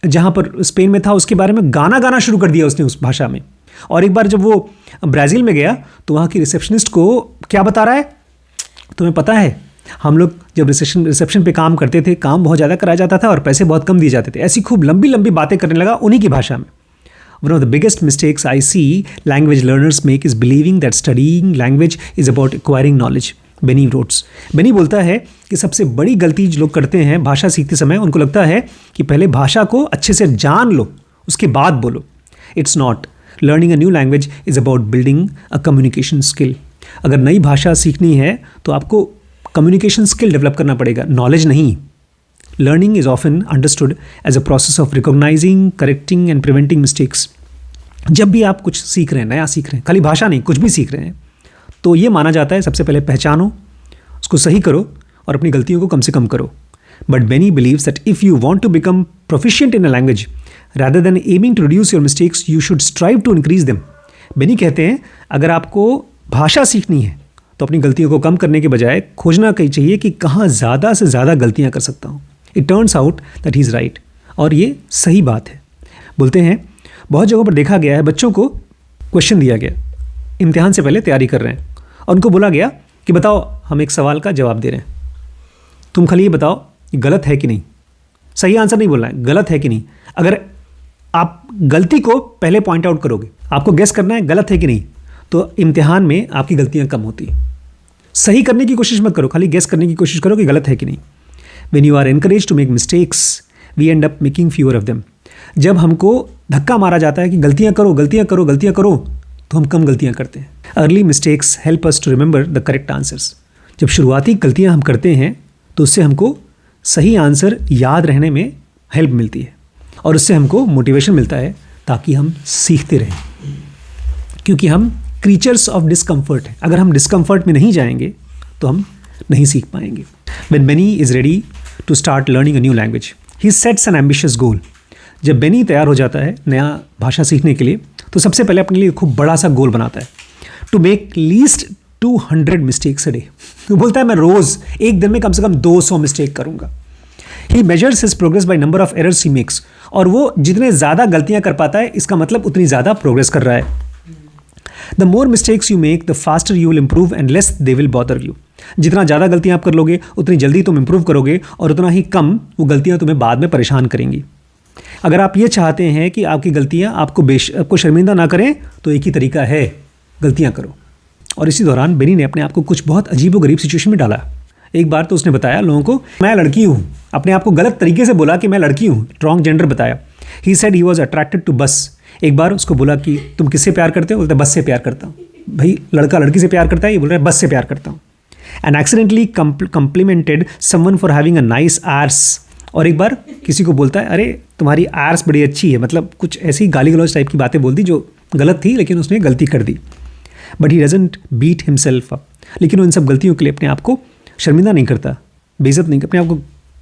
जहाँ पर स्पेन में था उसके बारे में गाना शुरू कर दिया उसने उस भाषा में। और एक बार जब वो ब्राज़ील में गया तो वहाँ की रिसेप्शनिस्ट को क्या बता रहा है, तुम्हें पता है हम लोग जब रिसेप्शन पे काम करते थे, काम बहुत ज़्यादा कराया जाता था और पैसे बहुत कम दिए जाते थे। ऐसी खूब लंबी लंबी बातें करने लगा उन्हीं की भाषा में। One of the biggest mistakes I see language learners make is believing that studying language is about acquiring knowledge. Beni wrote. Beni बोलता है कि सबसे बड़ी गलती जो लोग करते हैं भाषा सीखते समय, उनको लगता है कि पहले भाषा को अच्छे से जान लो उसके बाद बोलो। It's not. Learning a new language is about building a communication skill. अगर नई भाषा सीखनी है तो आपको communication skill डेवलप करना पड़ेगा, नॉलेज नहीं। Learning is often understood as a process of recognizing, correcting and preventing mistakes. जब भी आप कुछ सीख रहे हैं, नया सीख रहे हैं, खाली भाषा नहीं कुछ भी सीख रहे हैं, तो ये माना जाता है सबसे पहले पहचानो, उसको सही करो और अपनी गलतियों को कम से कम करो। But Benny believes that if you want to become proficient in a language, rather than aiming to reduce your mistakes, you should strive to increase them. Benny कहते हैं अगर आपको भाषा सीखनी है तो अपनी गलतियों को कम करने के बजाय खोजना कहीं चाहिए कि कहाँ ज़्यादा से ज़्यादा गलतियाँ कर सकता हूँ। It turns out that he is right. और ये सही बात है। बोलते हैं बहुत जगहों पर देखा गया है बच्चों को क्वेश्चन दिया गया, इम्तिहान से पहले तैयारी कर रहे हैं और उनको बोला गया कि बताओ हम एक सवाल का जवाब दे रहे हैं, तुम खाली ये बताओ ये गलत है कि नहीं। सही आंसर नहीं बोलना है, गलत है कि नहीं। अगर आप गलती को पहले पॉइंट आउट करोगे, आपको गेस करना है गलत है कि नहीं, तो इम्तिहान में आपकी गलतियाँ कम होती हैं। सही करने की कोशिश मत करो, खाली गेस करने की कोशिश करो कि गलत है कि नहीं। When you are encouraged to make mistakes, we end up making fewer of them. जब हमको धक्का मारा जाता है कि गलतियाँ करो गलतियाँ करो गलतियाँ करो, तो हम कम गलतियाँ करते हैं। Early mistakes help us to remember the correct answers. जब शुरुआती गलतियाँ हम करते हैं तो उससे हमको सही आंसर याद रहने में हेल्प मिलती है और उससे हमको मोटिवेशन मिलता है ताकि हम सीखते रहें, क्योंकि हम क्रीचर्स ऑफ डिस्कम्फर्ट हैं। अगर हम डिस्कम्फर्ट में नहीं जाएंगे तो हम नहीं सीख पाएंगे। When Benny is ready to start learning a new language, he sets an ambitious goal. जब बेनी तैयार हो जाता है नया भाषा सीखने के लिए तो सबसे पहले अपने लिए खूब बड़ा सा गोल बनाता है, to make least 200 mistakes a day. वो बोलता है मैं रोज़ एक दिन में कम से कम 200 मिस्टेक करूँगा। He measures his progress by number of errors he makes. और वो जितने ज़्यादा गलतियाँ कर पाता है इसका मतलब उतनी ज़्यादा प्रोग्रेस कर रहा है। The more mistakes you make the faster you will improve and less they will bother you. जितना ज़्यादा गलतियाँ आप कर लोगे उतनी जल्दी तुम इम्प्रूव करोगे और उतना ही कम वो गलतियाँ तुम्हें बाद में परेशान करेंगी। अगर आप ये चाहते हैं कि आपकी गलतियाँ आपको शर्मिंदा ना करें तो एक ही तरीका है, गलतियाँ करो। और इसी दौरान बेनी ने अपने आप को कुछ बहुत अजीबोगरीब सिचुएशन में डाला। एक बार तो उसने बताया लोगों को मैं लड़की हूँ, अपने आप को गलत तरीके से बोला कि मैं लड़की हूँ, रॉन्ग जेंडर बताया। He said he was attracted to bus. एक बार उसको बोला कि तुम किससे प्यार करते हो? बोलते बस से प्यार करता हूँ। भाई लड़का लड़की से प्यार करता है, ये बोल रहा है बस से प्यार करता हूँ। And accidentally complimented someone for having a nice arse. और एक बार किसी को बोलता है अरे तुम्हारी आर्स बड़ी अच्छी है, मतलब कुछ ऐसी गाली गलौज टाइप की बातें बोल दी जो गलत थी, लेकिन उसने गलती कर दी। But he doesn't beat himself up, लेकिन वो इन सब गलतियों के लिए अपने आप को शर्मिंदा नहीं करता, बेइज्जत नहीं, अपने आप को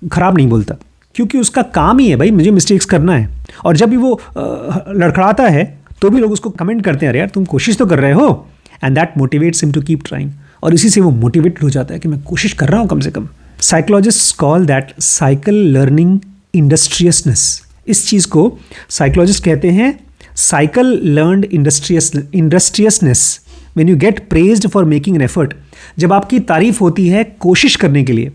ख़राब नहीं बोलता, क्योंकि उसका काम ही है भाई मुझे मिस्टेक्स करना है। और जब भी वो लड़खड़ाता है तो भी लोग उसको कमेंट करते हैं अरे यार तुम कोशिश तो कर रहे हो, and that motivates him to keep trying. और इसी से वो मोटिवेटेड हो जाता है कि मैं कोशिश कर रहा हूँ कम से कम। Psychologist call that cycle learning industriousness. इस चीज़ को साइकोलॉजिस्ट कहते हैं cycle learned industriousness. When you get praised for making an effort, जब आपकी तारीफ होती है कोशिश करने के लिए।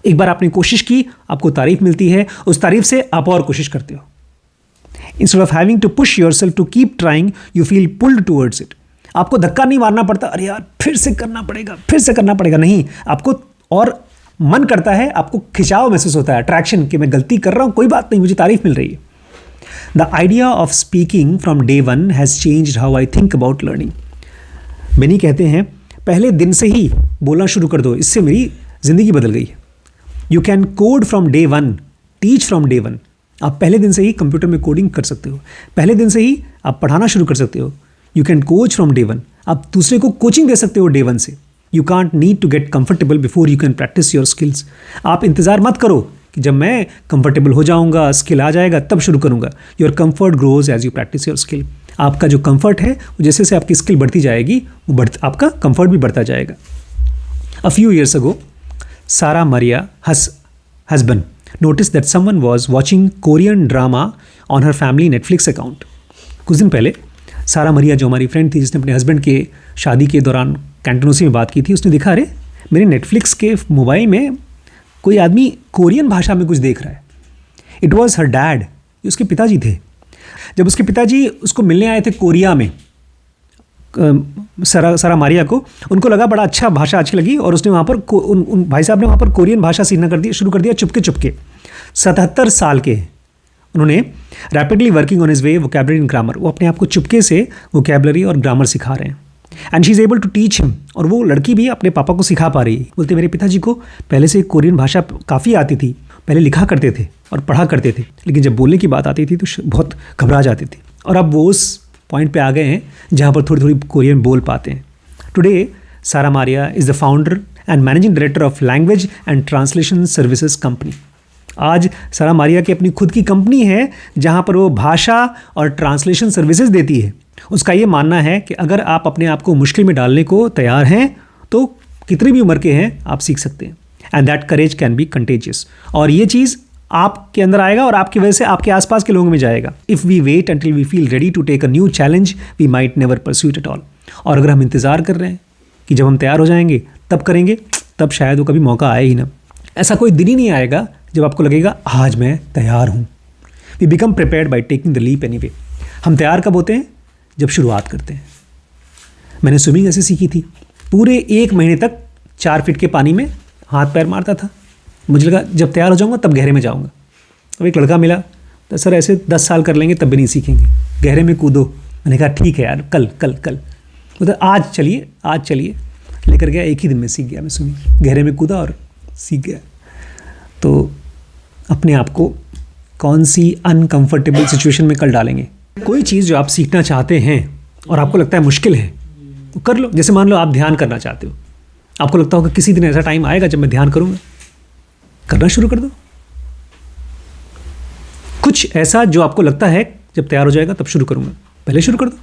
एक बार आपने कोशिश की, आपको तारीफ मिलती है, उस तारीफ से आप और कोशिश करते हो। Instead of having to push yourself to keep trying, you feel pulled towards it. आपको धक्का नहीं मारना पड़ता अरे यार फिर से करना पड़ेगा, फिर से करना पड़ेगा, नहीं, आपको और मन करता है, आपको खिंचाव महसूस होता है, अट्रैक्शन, कि मैं गलती कर रहा हूँ, कोई बात नहीं, मुझे तारीफ मिल रही है। The idea of speaking from day one has changed how I think about learning. Benny कहते हैं पहले दिन से ही बोलना शुरू कर दो, इससे मेरी ज़िंदगी बदल गई है। You can code from day one, teach from day one. आप पहले दिन से ही कंप्यूटर में कोडिंग कर सकते हो, पहले दिन से ही आप पढ़ाना शुरू कर सकते हो। You can coach from day one, आप दूसरे को कोचिंग दे सकते हो डे वन से। You can't need to get comfortable before you can practise your skills. आप इंतज़ार मत करो कि जब मैं कंफर्टेबल हो जाऊंगा, स्किल आ जाएगा तब शुरू करूंगा। Your comfort grows as you practise your skill. आपका जो कंफर्ट है जैसे जैसे आपकी स्किल बढ़ती जाएगी वो आपका कंफर्ट भी बढ़ता जाएगा। अ फ्यू ईयर्स अगो सारा मरिया husband noticed that someone was watching Korean drama on her family Netflix account। कुछ दिन पहले सारा मरिया जो हमारी फ्रेंड थी जिसने अपने हस्बैंड के शादी के दौरान कैंटोनोसी में बात की थी, उसने देखा अरे मेरे नेटफ्लिक्स के मोबाइल में कोई आदमी कोरियन भाषा में कुछ देख रहा है। इट वॉज हर डैड, ये उसके पिताजी थे। जब उसके पिताजी उसको मिलने आए थे कोरिया में सारा मारिया को, उनको लगा बड़ा अच्छा भाषा अच्छी लगी और उसने वहाँ पर उन भाई साहब ने वहाँ पर कोरियन भाषा सीखना शुरू कर दिया चुपके चुपके। 77 साल के उन्होंने rapidly working on his way vocabulary and grammar. वो अपने आप को चुपके से वोकैबलरी और ग्रामर सिखा रहे हैं। And she is able to teach him, और वो लड़की भी अपने पापा को सिखा पा रही है। बोलते मेरे पिताजी को पहले से कोरियन भाषा काफ़ी आती थी, पहले लिखा करते थे और पढ़ा करते थे, लेकिन जब बोलने की बात आती थी तो बहुत घबरा जाते थे, और अब वो उस पॉइंट पे आ गए हैं जहाँ पर थोड़ी थोड़ी कोरियन बोल पाते हैं। टुडे सारा Maria is the founder and managing director of language and translation services company. आज सारा मारिया की अपनी खुद की कंपनी है जहाँ पर वो भाषा और ट्रांसलेशन सर्विसेज देती है। उसका ये मानना है कि अगर आप अपने आप को मुश्किल में डालने को तैयार हैं तो कितनी भी उम्र के हैं आप सीख सकते हैं। And that courage can be contagious, और ये चीज़ आपके अंदर आएगा और आपकी वजह से आपके आसपास के लोगों में जाएगा। If we wait until we feel ready to take a new challenge we might never pursue it at all. और अगर हम इंतज़ार कर रहे हैं कि जब हम तैयार हो जाएंगे तब करेंगे, तब शायद वो कभी मौका आए ही ना। ऐसा कोई दिन ही नहीं आएगा जब आपको लगेगा आज मैं तैयार हूँ। We become prepared by taking the leap anyway. हम तैयार कब होते हैं? जब शुरुआत करते हैं। मैंने स्विमिंग ऐसे सीखी थी, पूरे 1 महीने तक 4 फीट के पानी में हाथ पैर मारता था। मुझे लगा जब तैयार हो जाऊंगा तब गहरे में जाऊंगा। अब एक लड़का मिला तो सर ऐसे 10 साल कर लेंगे तब भी नहीं सीखेंगे, गहरे में कूदो। मैंने कहा ठीक है यार, कल कल कल, मतलब आज चलिए लेकर गया। एक ही दिन में सीख गया मैं स्विमिंग, गहरे में कूदा और सीख गया। तो अपने आप को कौन सी अनकंफर्टेबल सिचुएशन में कल डालेंगे। कोई चीज़ जो आप सीखना चाहते हैं और आपको लगता है मुश्किल है तो कर लो। जैसे मान लो आप ध्यान करना चाहते हो, आपको लगता होगा किसी दिन ऐसा टाइम आएगा जब मैं ध्यान करूँगा, करना शुरू कर दो। कुछ ऐसा जो आपको लगता है जब तैयार हो जाएगा तब शुरू करूँगा, पहले शुरू कर दो।